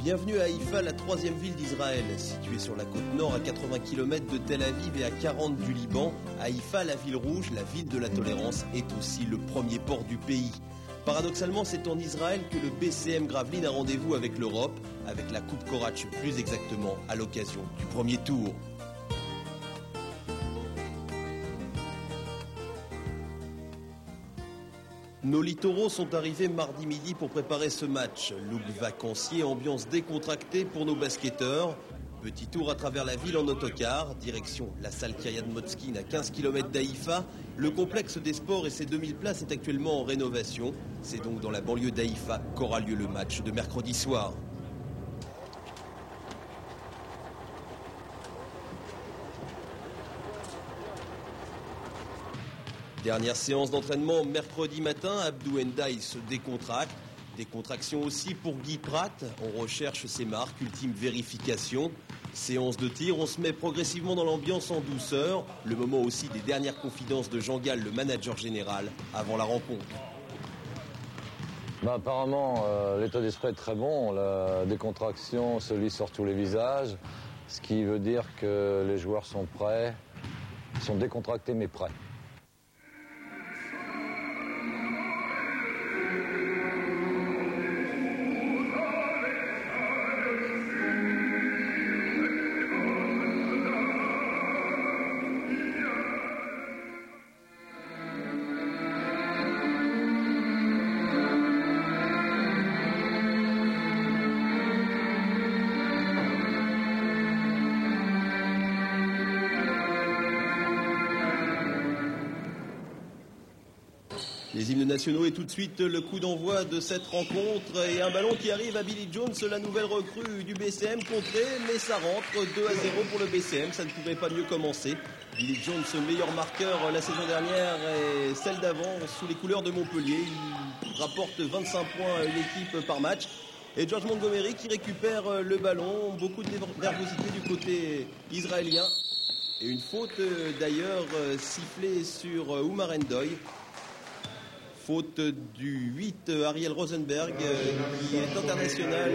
Bienvenue à Haïfa, la troisième ville d'Israël. Située sur la côte nord à 80 km de Tel Aviv et à 40 du Liban, Haïfa, la ville rouge, la ville de la tolérance, est aussi le premier port du pays. Paradoxalement, c'est en Israël que le BCM Gravelines a rendez-vous avec l'Europe, avec la Coupe Korach plus exactement, à l'occasion du premier tour. Nos littoraux sont arrivés mardi midi pour préparer ce match. Look vacancier, ambiance décontractée pour nos basketteurs. Petit tour à travers la ville en autocar, direction la salle Kiryat Motskin à 15 km d'Haïfa. Le complexe des sports et ses 2000 places est actuellement en rénovation. C'est donc dans la banlieue d'Haïfa qu'aura lieu le match de mercredi soir. Dernière séance d'entraînement mercredi matin, Abdou Ndiaye se décontracte. Décontraction aussi pour Guy Pratt, on recherche ses marques, ultime vérification. Séance de tir, on se met progressivement dans l'ambiance en douceur. Le moment aussi des dernières confidences de Jean Gall, le manager général, avant la rencontre. Apparemment, l'état d'esprit est très bon. La décontraction se lit sur tous les visages, ce qui veut dire que les joueurs sont prêts, sont décontractés mais prêts. Les hymnes nationaux et tout de suite le coup d'envoi de cette rencontre et un ballon qui arrive à Billy Jones, la nouvelle recrue du BCM, contrée, mais ça rentre 2-0 pour le BCM, ça ne pouvait pas mieux commencer. Billy Jones, meilleur marqueur la saison dernière et celle d'avant sous les couleurs de Montpellier. Il rapporte 25 points à une équipe par match. Et George Montgomery qui récupère le ballon, beaucoup de nervosité du côté israélien. Et une faute d'ailleurs sifflée sur Oumar Endoy. Faute du 8, Ariel Rosenberg, qui est international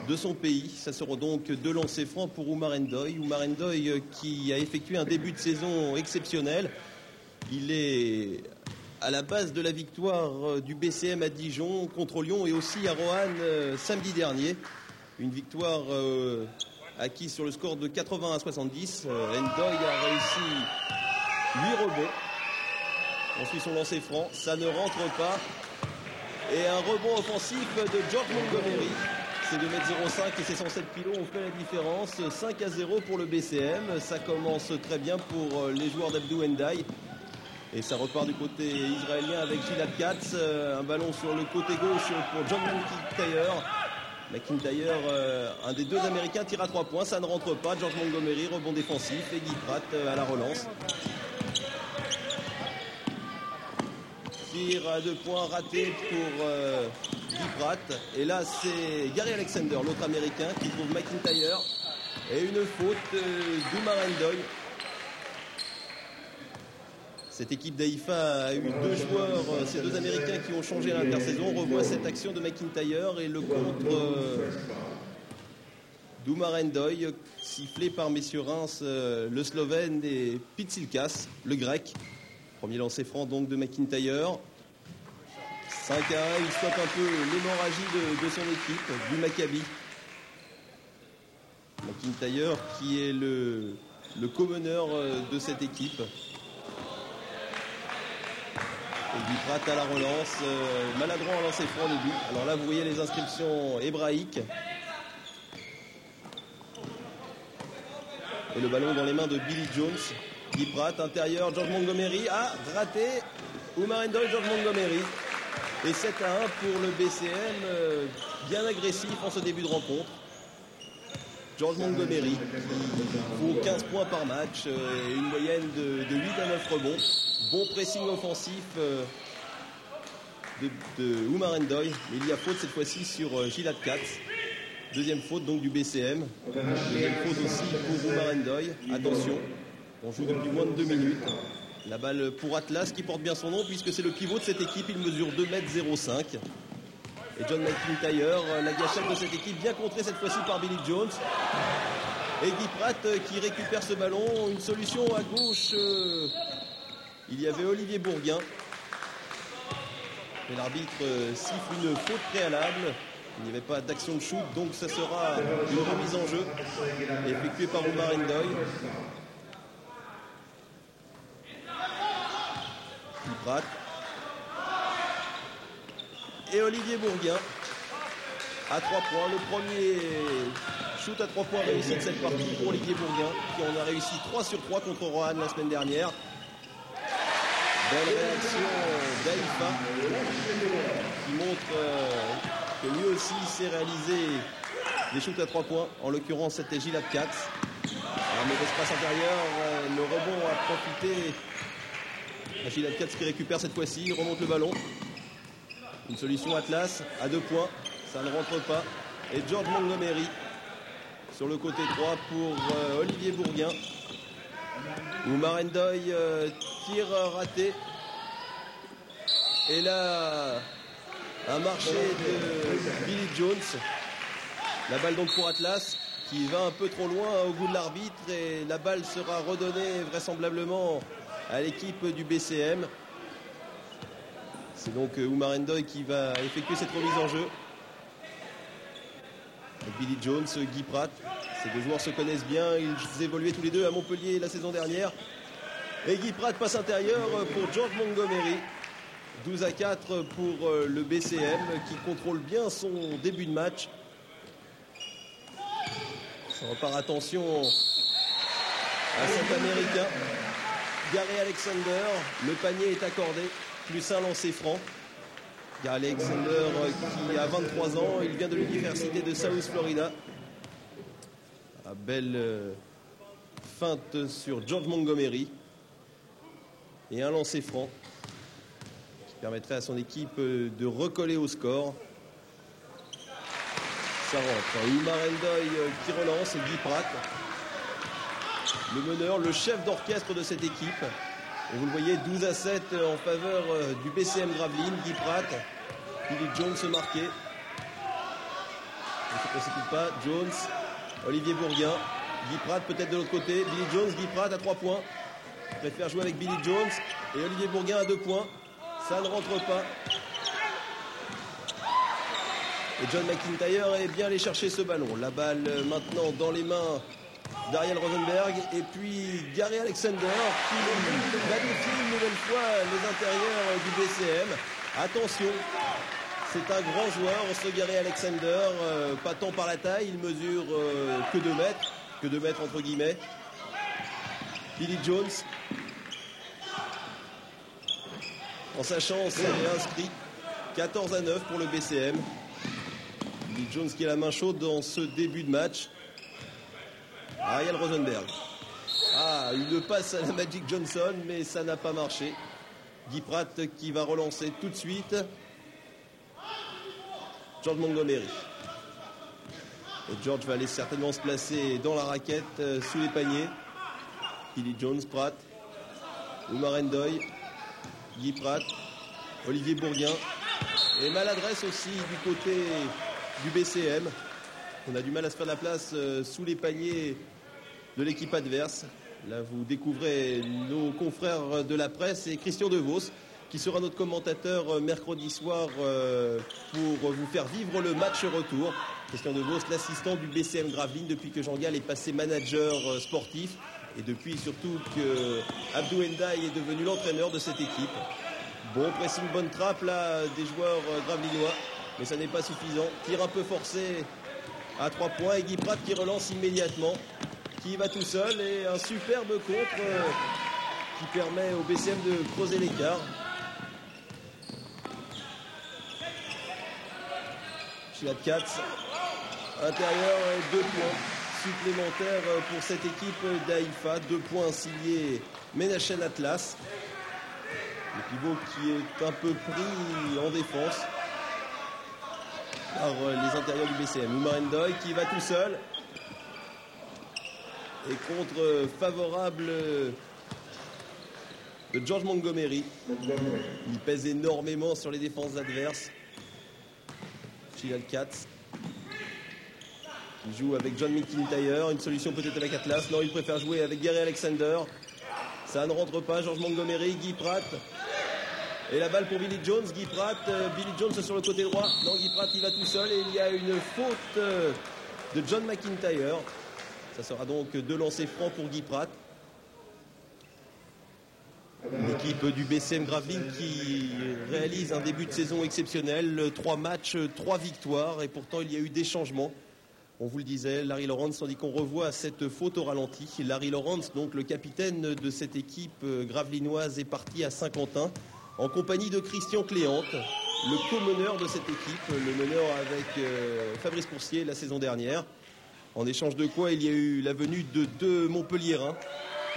de son pays. Ça sera donc 2 lancers francs pour Oumar Endoy. Oumar Endoy qui a effectué un début de saison exceptionnel. Il est à la base de la victoire du BCM à Dijon contre Lyon et aussi à Roanne samedi dernier. Une victoire acquise sur le score de 80-70. Endoy a réussi 8 rebonds. On suit son lancer franc, ça ne rentre pas. Et un rebond offensif de George Montgomery. Ces 2m05 et ses 107 kg ont fait la différence. 5-0 pour le BCM. Ça commence très bien pour les joueurs d'Abdou Ndiaye. Et ça repart du côté israélien avec Gilad Katz. Un ballon sur le côté gauche pour John McIntyre. McIntyre, un des 2 Américains, tire à 3 points. Ça ne rentre pas. George Montgomery, rebond défensif. Et Guy Pratt à la relance. Tir à 2 points raté pour Guy Pratt. Et là, c'est Gary Alexander, l'autre américain, qui trouve McIntyre. Et une faute d'Oumar Endoy. Cette équipe d'Haïfa a eu 2 joueurs, ces 2 américains qui ont changé à l'intersaison. On revoit cette action de McIntyre et le contre d'Oumar Endoy, sifflé par messieurs Reims, le Slovène, et Pitsilkas, le Grec. Premier lancer franc donc de McIntyre. 5-1, il stoppe un peu l'hémorragie de son équipe, du Maccabi. McIntyre qui est le co-meneur de cette équipe. Et Guy Pratt à la relance, maladroit en lancer franc au début. Alors là vous voyez les inscriptions hébraïques. Et le ballon dans les mains de Billy Jones. Guy Pratt, intérieur, George Montgomery a raté. Oumar Endoy, George Montgomery. Et 7-1 pour le BCM, bien agressif en ce début de rencontre. George Montgomery qui vaut 15 points par match, une moyenne de 8 à 9 rebonds. Bon pressing offensif de Oumar Endoy. Mais il y a faute cette fois-ci sur Gilad Katz. Deuxième faute donc du BCM. Deuxième faute aussi pour Oumar Endoy. Attention. On joue depuis moins de 2 minutes. La balle pour Atlas qui porte bien son nom puisque c'est le pivot de cette équipe. Il mesure 2,05 m. et John McIntyre. La gâchette de cette équipe bien contrée cette fois-ci par Billy Jones. Et Guy Pratt qui récupère ce ballon. Une solution à gauche. Il y avait Olivier Bourguin. Et l'arbitre siffle une faute préalable. Il n'y avait pas d'action de shoot, donc ça sera une remise en jeu effectuée par Oumar Ndoye. Guy Pratt. Et Olivier Bourguin à 3 points. Le premier shoot à 3 points réussi de cette partie pour Olivier Bourguin, qui en a réussi 3 sur 3 contre Roanne la semaine dernière. Belle réaction d'Aïfa qui montre que lui aussi sait réaliser des shoots à 3 points. En l'occurrence, c'était Gilad Katz. Un mauvais passe intérieur, le rebond a profité à Gilad Katz qui récupère cette fois-ci, il remonte le ballon. Une solution Atlas à 2 points, ça ne rentre pas. Et George Montgomery sur le côté 3 pour Olivier Bourguin. Oumar Ndoye tir raté. Et là, un marché de Billy Jones. La balle donc pour Atlas qui va un peu trop loin au goût de l'arbitre. Et la balle sera redonnée vraisemblablement à l'équipe du BCM. C'est donc Oumar Ndoye qui va effectuer cette remise en jeu. Avec Billy Jones, Guy Pratt. Ces deux joueurs se connaissent bien. Ils évoluaient tous les deux à Montpellier la saison dernière. Et Guy Pratt passe intérieur pour George Montgomery. 12-4 pour le BCM qui contrôle bien son début de match. Ça repart, attention à cet Américain. Gary Alexander, le panier est accordé. Plus un lancer franc. Gary Alexander qui a 23 ans. Il vient de l'université de South Florida. Ah, belle feinte sur George Montgomery. Et un lancer franc qui permettrait à son équipe de recoller au score. Ça rentre. Oumar Ndoye qui relance et Guy Pratt. Le meneur, le chef d'orchestre de cette équipe. Et vous le voyez, 12-7 en faveur du BCM Gravelines. Guy Pratt, Billy Jones marqué. Il ne se précipite pas. Jones, Olivier Bourguin, Guy Pratt peut-être de l'autre côté. Billy Jones, Guy Pratt à 3 points. Il préfère jouer avec Billy Jones et Olivier Bourguin à 2 points. Ça ne rentre pas. Et John McIntyre est bien allé chercher ce ballon. La balle maintenant dans les mains d'Ariel Rosenberg. Et puis Gary Alexander qui magnifie une nouvelle fois les intérieurs du BCM. Attention, c'est un grand joueur, ce Gary Alexander. Pas tant par la taille, il mesure que 2 mètres. Que 2 mètres entre guillemets. Billy Jones. En sa chance, elle est inscrit 14-9 pour le BCM. Billy Jones qui a la main chaude dans ce début de match. Ariel Rosenberg. Ah, une passe à la Magic Johnson, mais ça n'a pas marché. Guy Pratt qui va relancer tout de suite. George Montgomery. Et George va aller certainement se placer dans la raquette, sous les paniers. Billy Jones, Pratt. Oumar Ndoye. Guy Pratt. Olivier Bourguin. Et maladresse aussi du côté du BCM. On a du mal à se faire de la place sous les paniers de l'équipe adverse. Là, vous découvrez nos confrères de la presse et Christian Devos, qui sera notre commentateur mercredi soir pour vous faire vivre le match retour. Christian Devos, l'assistant du BCM Gravelines depuis que Jean Gall est passé manager sportif et depuis surtout que Abdou Ndiaye est devenu l'entraîneur de cette équipe. Bon pressing, bonne trappe là des joueurs gravelinois, mais ça n'est pas suffisant. Tir un peu forcé à 3 points et Guy Pratt qui relance immédiatement, qui va tout seul et un superbe contre qui permet au BCM de creuser l'écart. Gilad Katz, intérieur et 2 points supplémentaires pour cette équipe d'Haïfa. 2 points signés Menachem Atlas. Le pivot qui est un peu pris en défense par les intérieurs du BCM. Oumar Ndoye qui va tout seul. Et contre favorable de George Montgomery. Il pèse énormément sur les défenses adverses. Gilal Katz qui joue avec John McIntyre. Une solution peut-être avec Atlas. Non, il préfère jouer avec Gary Alexander. Ça ne rentre pas. George Montgomery, Guy Pratt. Et la balle pour Billy Jones. Guy Pratt. Billy Jones sur le côté droit. Non, Guy Pratt, il va tout seul. Et il y a une faute de John McIntyre. Ça sera donc 2 lancers francs pour Guy Pratt. L'équipe du BCM Gravelines qui réalise un début de saison exceptionnel. 3 matchs, 3 victoires. Et pourtant, il y a eu des changements. On vous le disait, Larry Lawrence, tandis qu'on revoit cette faute au ralenti. Larry Lawrence, donc le capitaine de cette équipe gravelinoise, est parti à Saint-Quentin en compagnie de Christian Cléante, le co-meneur de cette équipe, le meneur avec Fabrice Coursier la saison dernière. En échange de quoi, il y a eu la venue de 2 Montpelliérains.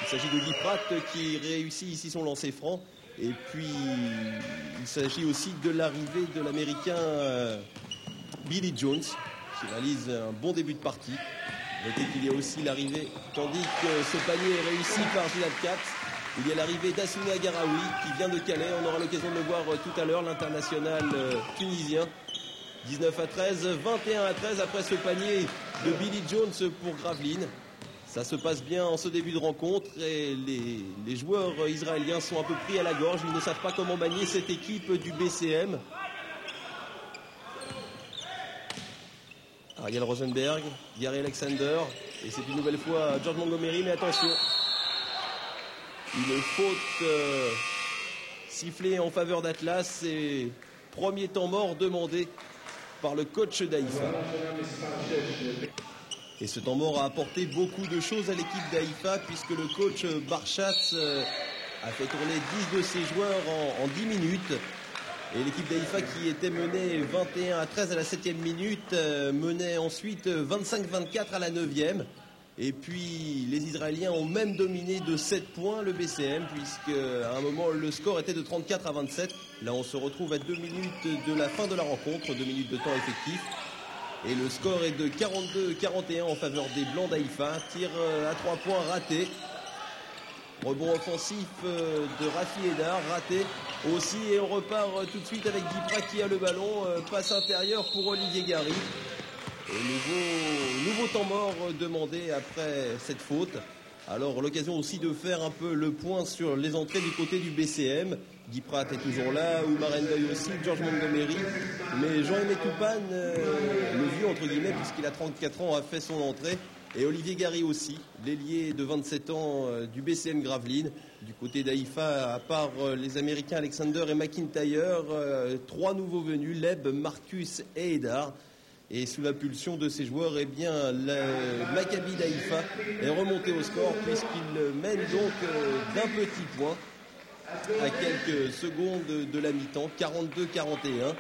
Il s'agit de Guy Pratt qui réussit ici son lancer franc. Et puis, il s'agit aussi de l'arrivée de l'Américain Billy Jones, qui réalise un bon début de partie. Notez qu'il y a aussi l'arrivée, tandis que ce panier est réussi par Gilad Katz, il y a l'arrivée d'Assouni Agaraoui qui vient de Calais. On aura l'occasion de le voir tout à l'heure, l'international tunisien. 19-13, 21-13 après ce panier de Billy Jones pour Gravelines. Ça se passe bien en ce début de rencontre et les joueurs israéliens sont un peu pris à la gorge. Ils ne savent pas comment manier cette équipe du BCM. Ariel Rosenberg, Gary Alexander, et c'est une nouvelle fois George Montgomery, mais attention, une faute sifflée en faveur d'Atlas et premier temps mort demandé par le coach d'Haïfa. Et ce temps mort a apporté beaucoup de choses à l'équipe d'Haïfa puisque le coach Barchatz a fait tourner 10 de ses joueurs en 10 minutes. Et l'équipe d'Haïfa qui était menée 21-13 à la 7e minute, menait ensuite 25-24 à la 9e. Et puis les Israéliens ont même dominé de 7 points le BCM, puisque à un moment le score était de 34-27. Là on se retrouve à 2 minutes de la fin de la rencontre, 2 minutes de temps effectif. Et le score est de 42-41 en faveur des Blancs d'Haïfa. Tir à 3 points raté. Rebond offensif de Rafi Edar, raté aussi, et on repart tout de suite avec Guy Pratt qui a le ballon, passe intérieure pour Olivier Gary. Et nouveau temps mort demandé après cette faute. Alors l'occasion aussi de faire un peu le point sur les entrées du côté du BCM. Guy Pratt est toujours là, Oumar Endoy aussi, George Montgomery. Mais Jean-Aimé Toupane, le vieux entre guillemets, puisqu'il a 34 ans, a fait son entrée. Et Olivier Gary aussi, l'ailier de 27 ans du BCM Gravelines. Du côté d'Haïfa, à part les Américains Alexander et McIntyre, 3 nouveaux venus, Leb, Marcus et Edar. Et sous l'impulsion de ces joueurs, eh bien, le Maccabi d'Haïfa est remonté au score puisqu'il mène donc d'un petit point à quelques secondes de la mi-temps, 42-41.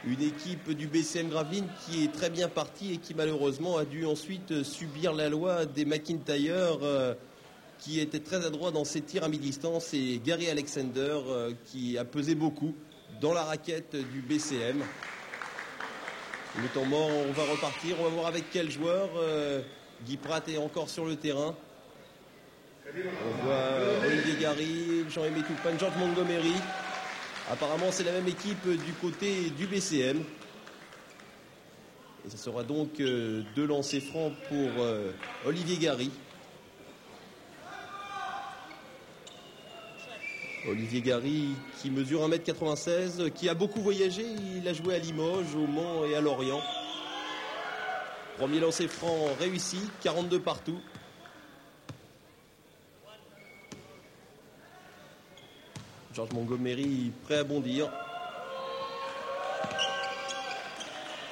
Une équipe du BCM Gravelines qui est très bien partie et qui malheureusement a dû ensuite subir la loi des McIntyre qui était très adroit dans ses tirs à mi-distance, et Gary Alexander qui a pesé beaucoup dans la raquette du BCM. Le temps mort, on va repartir, on va voir avec quel joueur. Guy Pratt est encore sur le terrain. On voit Olivier Gary, Jean-Aimé Toupane, George Montgomery. Apparemment, c'est la même équipe du côté du BCM. Et ce sera donc 2 lancers francs pour Olivier Gary. Olivier Gary qui mesure 1m96, qui a beaucoup voyagé. Il a joué à Limoges, au Mans et à Lorient. Premier lancer franc réussi, 42 partout. George Montgomery prêt à bondir.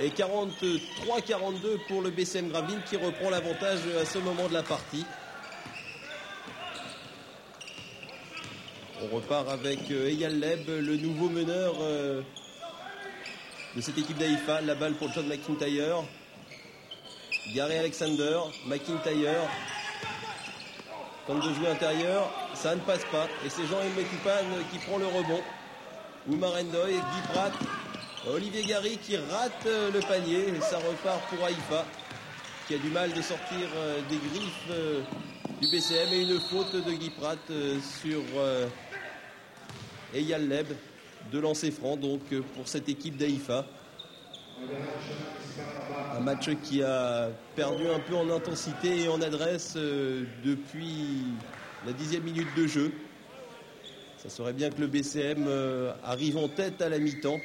Et 43-42 pour le BCM Gravelines qui reprend l'avantage à ce moment de la partie. On repart avec Eyal Leb, le nouveau meneur de cette équipe d'Haïfa. La balle pour John McIntyre. Gary Alexander, McIntyre tente de jouer intérieur, ça ne passe pas. Et c'est Jean-Aimé Toupane qui prend le rebond. Oumar Endoy, Guy Pratt, Olivier Gary qui rate le panier. Et ça repart pour Haïfa qui a du mal de sortir des griffes du BCM. Et une faute de Guy Pratt sur Eyal Leb. 2 lancers francs donc pour cette équipe d'Haïfa. Un match qui a perdu un peu en intensité et en adresse depuis la 10e minute de jeu. Ça serait bien que le BCM arrive en tête à la mi-temps.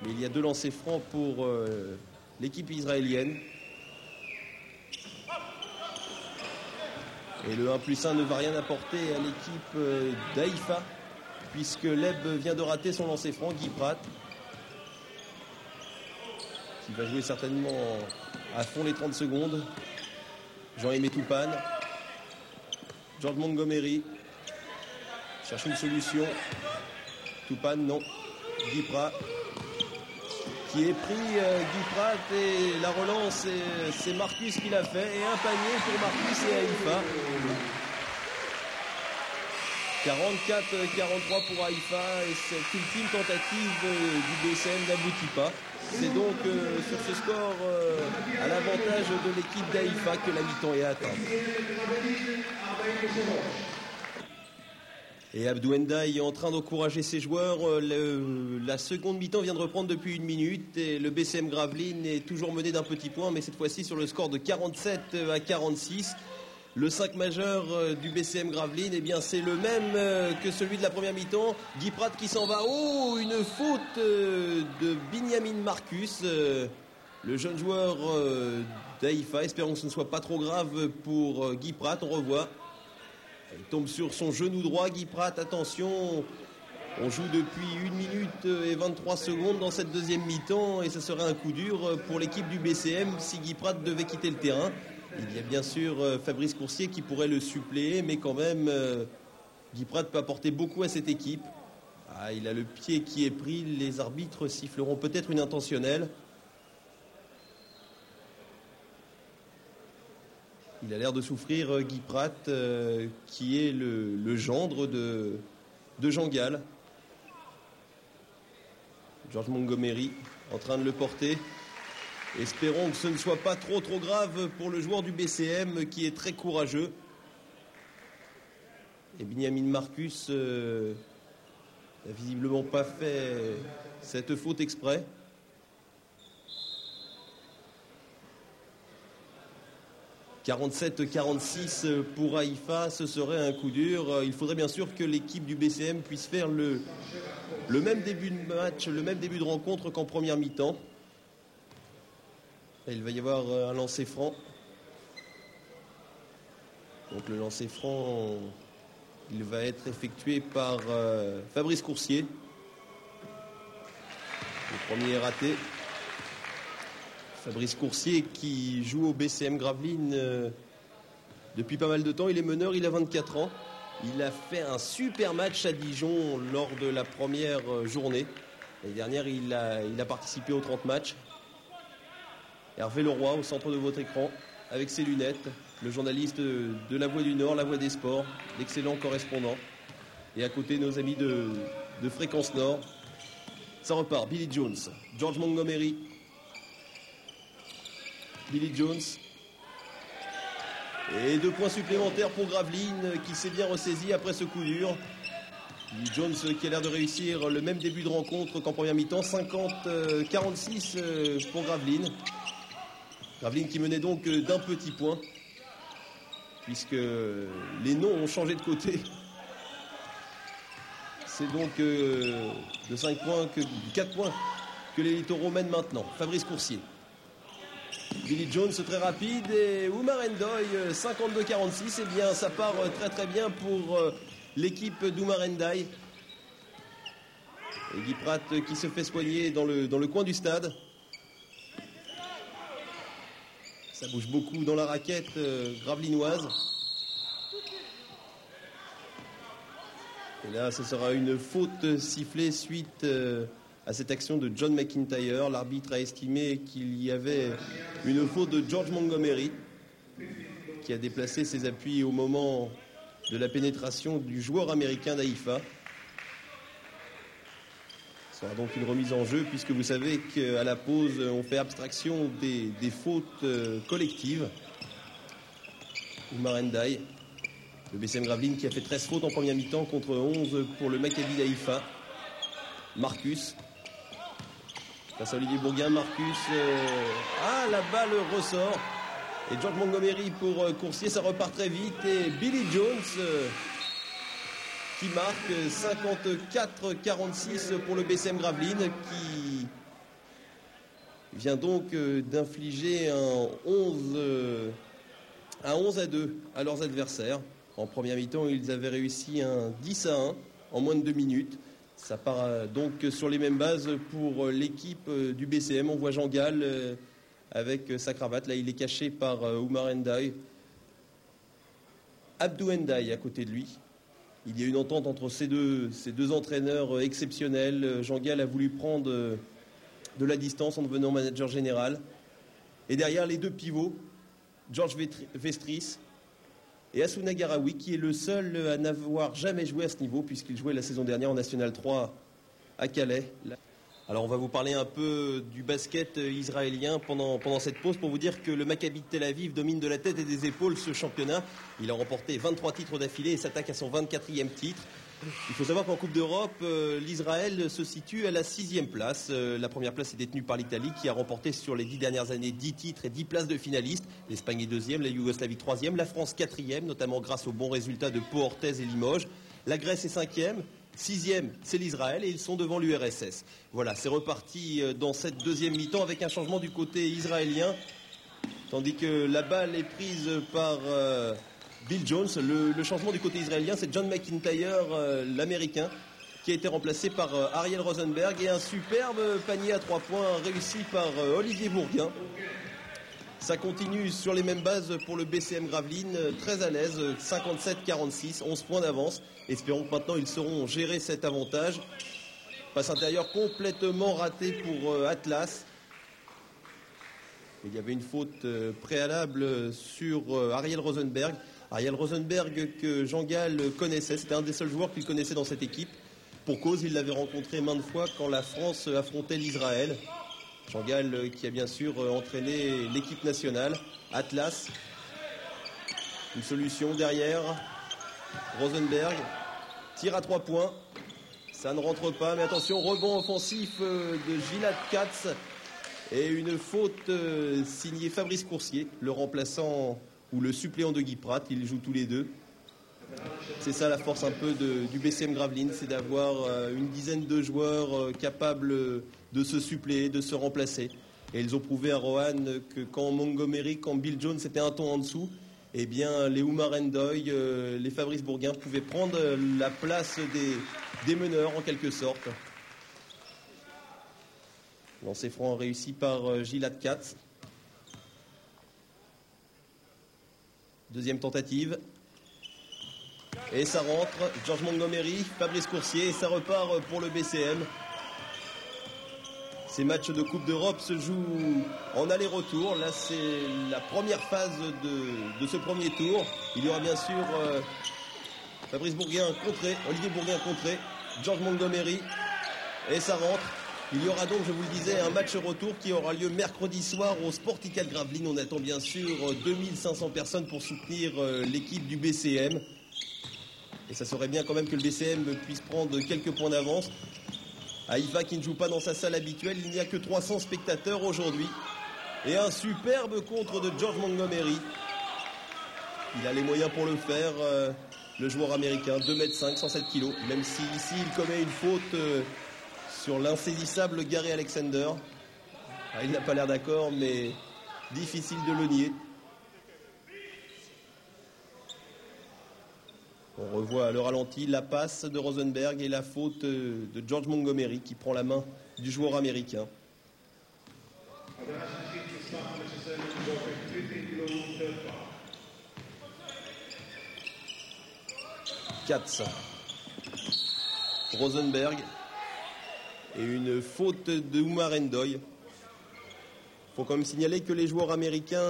Mais il y a 2 lancers francs pour l'équipe israélienne. Et le 1+1 ne va rien apporter à l'équipe d'Haïfa, puisque Leb vient de rater son lancer franc, Guy Pratt, qui va jouer certainement à fond les 30 secondes. Jean-Aimé Toupane, George Montgomery cherche une solution. Toupane, non. Guy Pratt qui est pris, Guy Pratt, et la relance, c'est Marcus qui l'a fait, et un panier pour Marcus et Haïfa. 44-43 pour Haïfa, et cette ultime tentative du BCM n'aboutit pas. C'est donc sur ce score à l'avantage de l'équipe d'Haïfa que la mi-temps est atteinte. Et Abdou Ndiaye est en train d'encourager ses joueurs. La seconde mi-temps vient de reprendre depuis 1 minute et le BCM Gravelines est toujours mené d'un petit point, mais cette fois-ci sur le score de 47-46. Le 5 majeur du BCM Gravelines, eh bien c'est le même que celui de la première mi-temps. Guy Pratt qui s'en va. Oh, une faute de Binyamin Marcus, le jeune joueur d'Haïfa. Espérons que ce ne soit pas trop grave pour Guy Pratt. On revoit. Il tombe sur son genou droit, Guy Pratt, attention, on joue depuis 1 minute et 23 secondes dans cette deuxième mi-temps et ce serait un coup dur pour l'équipe du BCM si Guy Pratt devait quitter le terrain. Il y a bien sûr Fabrice Coursier qui pourrait le suppléer, mais quand même, Guy Pratt peut apporter beaucoup à cette équipe. Ah, il a le pied qui est pris, les arbitres siffleront peut-être une intentionnelle. Il a l'air de souffrir, Guy Pratt, qui est le gendre de Jean Gall. George Montgomery en train de le porter. Espérons que ce ne soit pas trop grave pour le joueur du BCM qui est très courageux. Et Binyamin Marcus n'a visiblement pas fait cette faute exprès. 47-46 pour Haïfa, ce serait un coup dur. Il faudrait bien sûr que l'équipe du BCM puisse faire le même début de match, le même début de rencontre qu'en première mi-temps. Il va y avoir un lancer franc. Donc le lancer franc, il va être effectué par Fabrice Coursier. Le premier est raté. Fabrice Coursier qui joue au BCM Gravelines depuis pas mal de temps. Il est meneur, il a 24 ans. Il a fait un super match à Dijon lors de la première journée. L'année dernière, il a participé aux 30 matchs. Hervé Leroy au centre de votre écran avec ses lunettes. Le journaliste de La Voix du Nord, La Voix des Sports, l'excellent correspondant. Et à côté, nos amis de Fréquence Nord. Ça repart. Billy Jones, George Montgomery. Billy Jones. Et 2 points supplémentaires pour Gravelines qui s'est bien ressaisi après ce coup dur. Billy Jones qui a l'air de réussir le même début de rencontre qu'en première mi-temps. 50-46 pour Gravelines. Gravelines qui menait donc d'un petit point. Puisque les noms ont changé de côté. C'est donc de 4 points que les littoraux mènent maintenant. Fabrice Coursier. Billy Jones très rapide et Oumar Ndoye 52-46. Eh bien ça part très bien pour l'équipe d'Oumar Ndoye. Et Guy Pratt qui se fait soigner dans le coin du stade. Ça bouge beaucoup dans la raquette gravelinoise. Et là ce sera une faute sifflée suite à cette action de John McIntyre. L'arbitre a estimé qu'il y avait une faute de George Montgomery qui a déplacé ses appuis au moment de la pénétration du joueur américain d'Haïfa. Ce sera donc une remise en jeu puisque vous savez qu'à la pause on fait abstraction des fautes collectives. Oumar Ndoye, le BCM Gravelines qui a fait 13 fautes en première mi-temps contre 11 pour le Maccabi d'Haïfa. Marcus. Face à Olivier Bourguin, Marcus. La balle ressort. Et George Montgomery pour Coursier, ça repart très vite. Et Billy Jones qui marque 54-46 pour le BCM Gravelines, qui vient donc d'infliger un 11 à 2 à leurs adversaires. En première mi-temps, ils avaient réussi un 10-1 en moins de 2 minutes. Ça part donc sur les mêmes bases pour l'équipe du BCM. On voit Jean Gall avec sa cravate. Là, il est caché par Oumar Ndiaye. Abdou Ndiaye à côté de lui. Il y a une entente entre ces deux entraîneurs exceptionnels. Jean Gall a voulu prendre de la distance en devenant manager général. Et derrière, les deux pivots, Georges Vestris et Assouna Garaoui, qui est le seul à n'avoir jamais joué à ce niveau, puisqu'il jouait la saison dernière en National 3 à Calais. Alors on va vous parler un peu du basket israélien pendant cette pause pour vous dire que le Maccabi de Tel Aviv domine de la tête et des épaules ce championnat. Il a remporté 23 titres d'affilée et s'attaque à son 24e titre. Il faut savoir qu'en Coupe d'Europe, l'Israël se situe à la 6e place. La première place est détenue par l'Italie qui a remporté sur les 10 dernières années 10 titres et 10 places de finalistes. L'Espagne est 2e, la Yougoslavie 3e, la France 4e, notamment grâce aux bons résultats de Pau, Orthez et Limoges. La Grèce est 5e. 6e, c'est l'Israël et ils sont devant l'URSS. Voilà, c'est reparti dans cette deuxième mi-temps avec un changement du côté israélien. Tandis que la balle est prise par Bill Jones. Le changement du côté israélien, c'est John McIntyre, l'Américain, qui a été remplacé par Ariel Rosenberg. Et un superbe panier à 3 points réussi par Olivier Bourguin. Ça continue sur les mêmes bases pour le BCM Gravelines, très à l'aise, 57-46, 11 points d'avance. Espérons que maintenant ils sauront gérer cet avantage. Passe intérieure complètement ratée pour Atlas. Il y avait une faute préalable sur Ariel Rosenberg. Ariel Rosenberg que Jean Gall connaissait, c'était un des seuls joueurs qu'il connaissait dans cette équipe. Pour cause, il l'avait rencontré maintes fois quand la France affrontait l'Israël. Jean Gall qui a bien sûr entraîné l'équipe nationale. Atlas, une solution derrière. Rosenberg, tir à 3 points. Ça ne rentre pas, mais attention, rebond offensif de Gilad Katz. Et une faute signée Fabrice Coursier, le remplaçant ou le suppléant de Guy Pratt. Ils jouent tous les deux. C'est ça la force un peu du BCM Gravelines, c'est d'avoir une dizaine de joueurs capables de se suppléer, de se remplacer. Et ils ont prouvé à Roanne que quand Montgomery, quand Bill Jones était un ton en dessous, eh bien les Oumar Ndiaye, les Fabrice Bourguin pouvaient prendre la place des meneurs en quelque sorte. Lancer franc réussi par Gilad Katz. Deuxième tentative. Et ça rentre, George Montgomery, Fabrice Coursier, et ça repart pour le BCM. Ces matchs de Coupe d'Europe se jouent en aller-retour. Là, c'est la première phase de ce premier tour. Il y aura bien sûr Fabrice Bourguin contré, Olivier Bourguin contré, George Montgomery, et ça rentre. Il y aura donc, je vous le disais, un match retour qui aura lieu mercredi soir au Sporticat de Gravelines. On attend bien sûr 2500 personnes pour soutenir l'équipe du BCM. Et ça serait bien quand même que le BCM puisse prendre quelques points d'avance. Haïfa qui ne joue pas dans sa salle habituelle, il n'y a que 300 spectateurs aujourd'hui. Et un superbe contre de George Montgomery. Il a les moyens pour le faire, le joueur américain, 2,5 m, 107 kg. Même si ici il commet une faute sur l'insaisissable Gary Alexander. Il n'a pas l'air d'accord, mais difficile de le nier. On revoit le ralenti, la passe de Rosenberg et la faute de George Montgomery qui prend la main du joueur américain. Katz. Rosenberg. Et une faute de Oumar Ndiaye. Il faut quand même signaler que les joueurs américains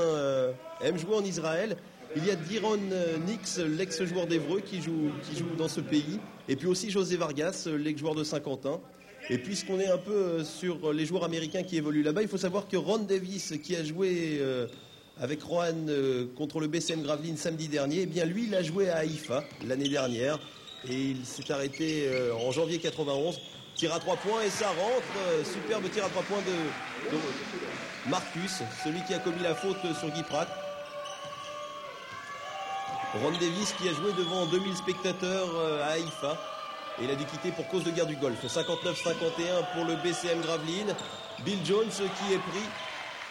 aiment jouer en Israël. Il y a Diron Nix, l'ex-joueur d'Evreux, qui joue dans ce pays. Et puis aussi José Vargas, l'ex-joueur de Saint-Quentin. Et puisqu'on est un peu sur les joueurs américains qui évoluent là-bas, il faut savoir que Ron Davis, qui a joué avec Roanne contre le BCM Gravelines samedi dernier, eh bien lui, il a joué à Haïfa l'année dernière. Et il s'est arrêté en janvier 91. Tir à 3 points et ça rentre. Superbe tir à 3 points de Marcus, celui qui a commis la faute sur Guy Pratt. Ron Davis qui a joué devant 2000 spectateurs à Haïfa. Et il a dû quitter pour cause de guerre du Golfe. 59-51 pour le BCM Gravelines. Bill Jones qui est pris.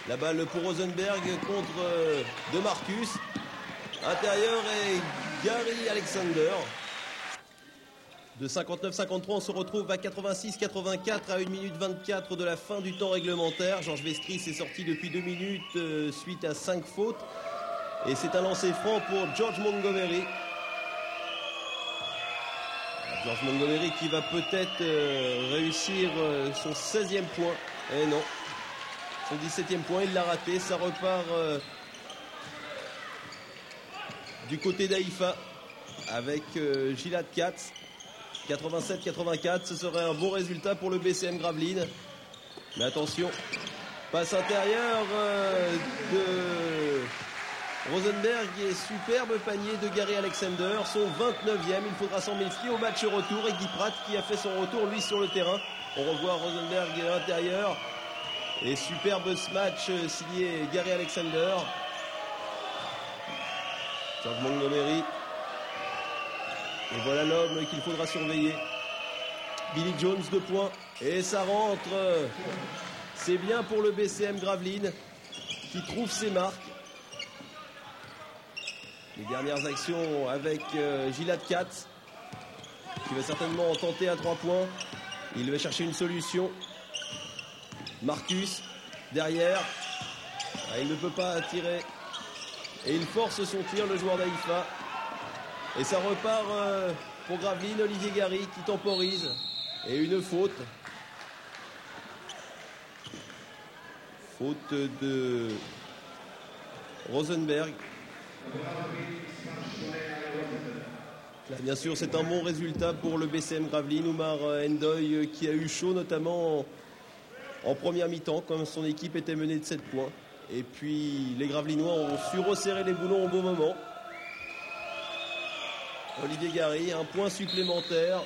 La balle pour Rosenberg contre de Marcus. Intérieur et Gary Alexander. De 59-53, on se retrouve à 86-84 à 1 minute 24 de la fin du temps réglementaire. Georges Vestris est sorti depuis 2 minutes suite à 5 fautes. Et c'est un lancer franc pour George Montgomery. George Montgomery qui va peut-être réussir son 16e point. Eh non. Son 17e point, il l'a raté. Ça repart du côté d'Haïfa avec Gilad Katz. 87-84, ce serait un bon résultat pour le BCM Gravelines. Mais attention, passe intérieure de Rosenberg et superbe panier de Gary Alexander, son 29e. Il faudra s'en méfier au match retour. Et Guy Pratt qui a fait son retour, lui, sur le terrain. On revoit Rosenberg à l'intérieur. Et superbe match signé Gary Alexander. George Montgomery. Et voilà l'homme qu'il faudra surveiller. Billy Jones, 2 points. Et ça rentre. C'est bien pour le BCM Gravelines qui trouve ses marques. Les dernières actions avec Gilad Katz qui va certainement tenter à 3 points. Il va chercher une solution. Marcus derrière. Il ne peut pas tirer. Et il force son tir, le joueur d'Haïfa. Et ça repart pour Gravelines, Olivier Gary qui temporise. Et une faute. Faute de Rosenberg. Là, bien sûr, c'est un bon résultat pour le BCM Gravelines. Oumar Ndoye qui a eu chaud notamment en première mi-temps, comme son équipe était menée de 7 points. Et puis les Gravelinois ont su resserrer les boulons au bon moment. Olivier Gary, un point supplémentaire.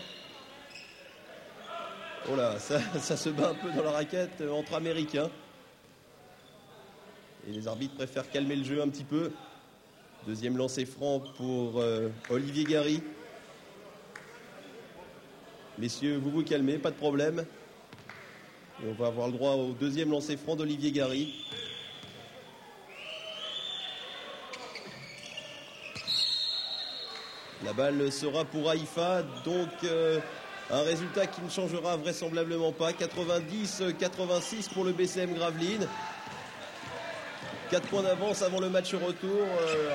Oh là, ça se bat un peu dans la raquette entre Américains. Et les arbitres préfèrent calmer le jeu un petit peu. Deuxième lancer franc pour Olivier Gary. Messieurs, vous vous calmez, pas de problème. Et on va avoir le droit au deuxième lancer franc d'Olivier Gary. La balle sera pour Haïfa, donc un résultat qui ne changera vraisemblablement pas. 90-86 pour le BCM Gravelines. 4 points d'avance avant le match retour.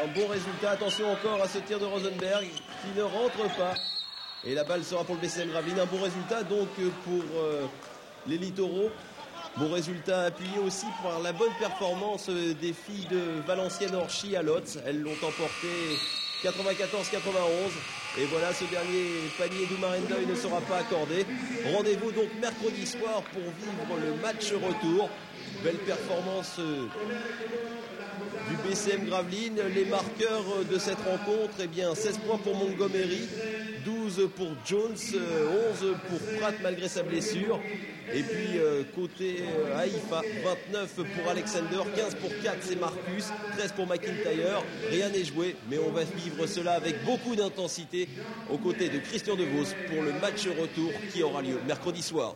Un bon résultat. Attention encore à ce tir de Rosenberg qui ne rentre pas. Et la balle sera pour le BCM Gravelines. Un bon résultat donc pour les littoraux. Bon résultat appuyé aussi par la bonne performance des filles de Valenciennes-Orchy à Lotz. Elles l'ont emporté 94-91. Et voilà, ce dernier panier d'Oumar Ndoye ne sera pas accordé. Rendez-vous donc mercredi soir pour vivre le match retour. Belle performance du BCM Gravelines. Les marqueurs de cette rencontre, eh bien 16 points pour Montgomery, 12 pour Jones, 11 pour Pratt malgré sa blessure. Et puis côté Haïfa, 29 pour Alexander, 15 pour Katz et Marcus, 13 pour McIntyre. Rien n'est joué, mais on va vivre cela avec beaucoup d'intensité aux côtés de Christian Devos pour le match retour qui aura lieu mercredi soir.